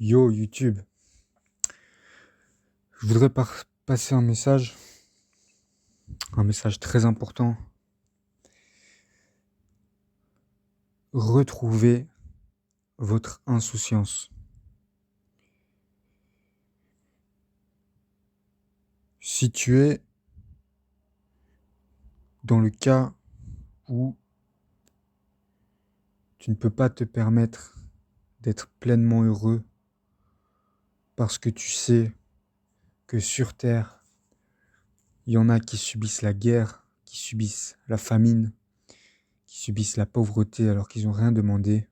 Yo YouTube, je voudrais passer un message très important. Retrouvez votre insouciance. Si tu es dans le cas où tu ne peux pas te permettre d'être pleinement heureux parce que tu sais que sur Terre, il y en a qui subissent la guerre, qui subissent la famine, qui subissent la pauvreté alors qu'ils n'ont rien demandé,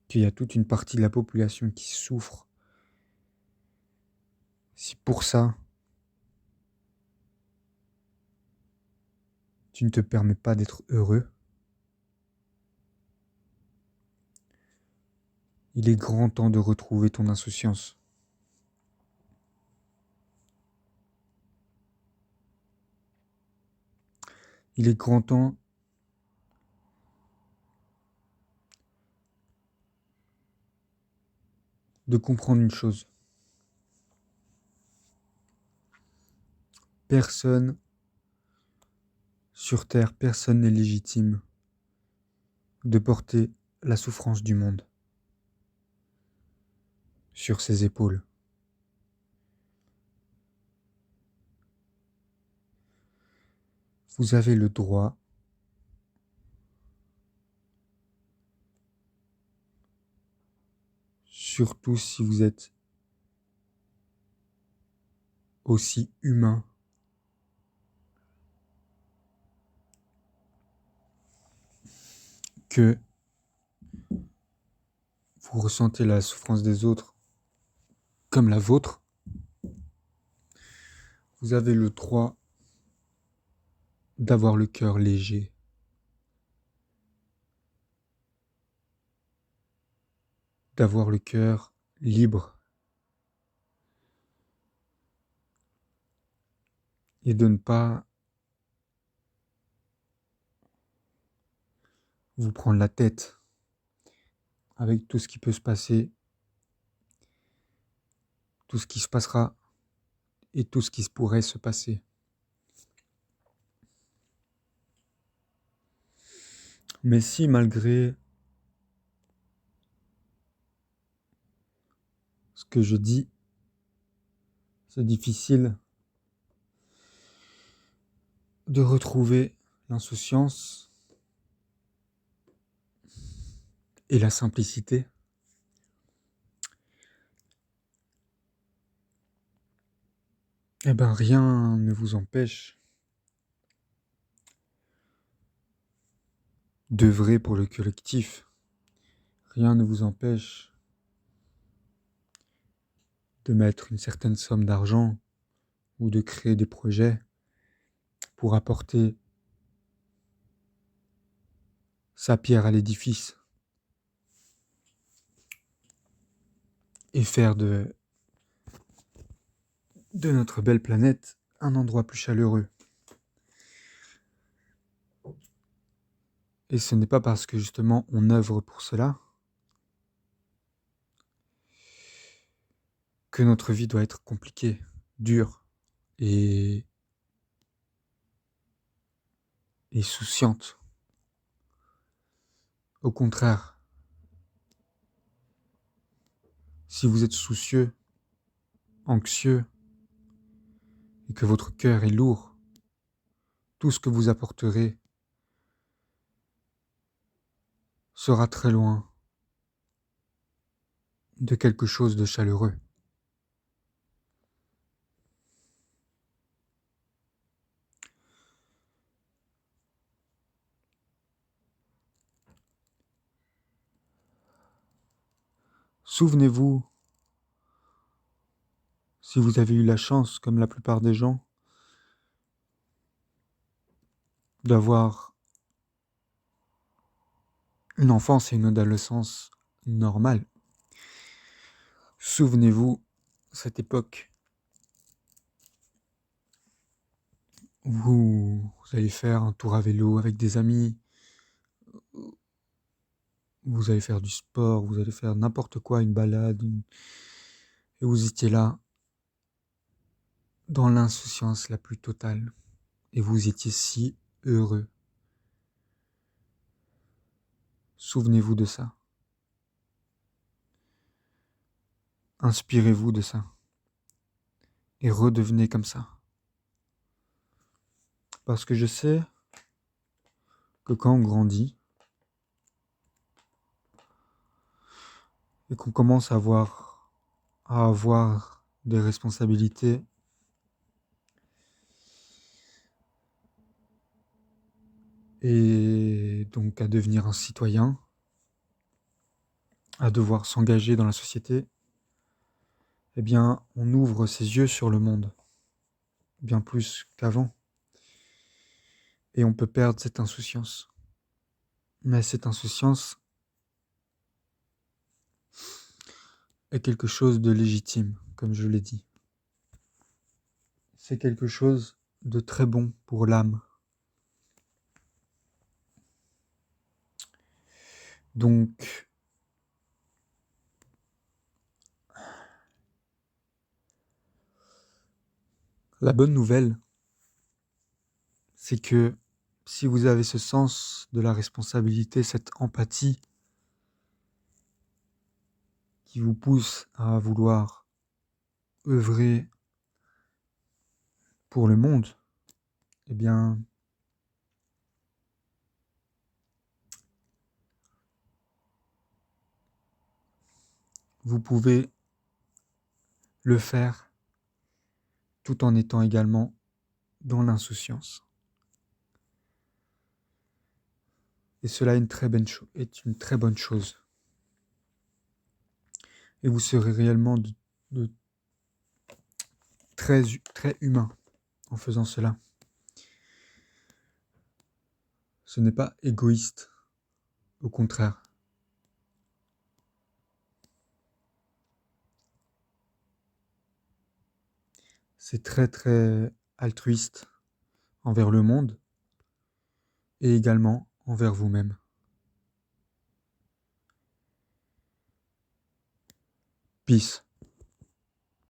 qu'il y a toute une partie de la population qui souffre. Si pour ça, tu ne te permets pas d'être heureux, il est grand temps de retrouver ton insouciance. Il est grand temps de comprendre une chose. Personne sur Terre, personne n'est légitime de porter la souffrance du monde sur ses épaules. Vous avez le droit surtout si vous êtes aussi humain que vous ressentez la souffrance des autres comme la vôtre, vous avez le droit d'avoir le cœur léger, d'avoir le cœur libre et de ne pas vous prendre la tête avec tout ce qui peut se passer, tout ce qui se passera et tout ce qui pourrait se passer. Mais si malgré ce que je dis, c'est difficile de retrouver l'insouciance et la simplicité, eh ben rien ne vous empêche d'œuvrer pour le collectif. Rien ne vous empêche de mettre une certaine somme d'argent ou de créer des projets pour apporter sa pierre à l'édifice et faire de notre belle planète un endroit plus chaleureux. Et ce n'est pas parce que justement on œuvre pour cela que notre vie doit être compliquée, dure et souciante. Au contraire, si vous êtes soucieux, anxieux et que votre cœur est lourd, tout ce que vous apporterez sera très loin de quelque chose de chaleureux. Souvenez-vous, si vous avez eu la chance, comme la plupart des gens, d'avoir une enfance et une adolescence normale. Souvenez-vous, cette époque où vous allez faire un tour à vélo avec des amis, vous allez faire du sport, vous allez faire n'importe quoi, une balade, et vous étiez là, dans l'insouciance la plus totale, et vous étiez si heureux. Souvenez-vous de ça. Inspirez-vous de ça. Et redevenez comme ça. Parce que je sais que quand on grandit, et qu'on commence à avoir des responsabilités, et donc à devenir un citoyen, à devoir s'engager dans la société, eh bien, on ouvre ses yeux sur le monde, bien plus qu'avant, et on peut perdre cette insouciance. Mais cette insouciance est quelque chose de légitime, comme je l'ai dit. C'est quelque chose de très bon pour l'âme. Donc, la bonne nouvelle, c'est que si vous avez ce sens de la responsabilité, cette empathie qui vous pousse à vouloir œuvrer pour le monde, eh bien, vous pouvez le faire tout en étant également dans l'insouciance. Et cela est une très bonne chose. Et vous serez réellement de très, très humain en faisant cela. Ce n'est pas égoïste, au contraire. C'est très très altruiste envers le monde et également envers vous-même. Peace.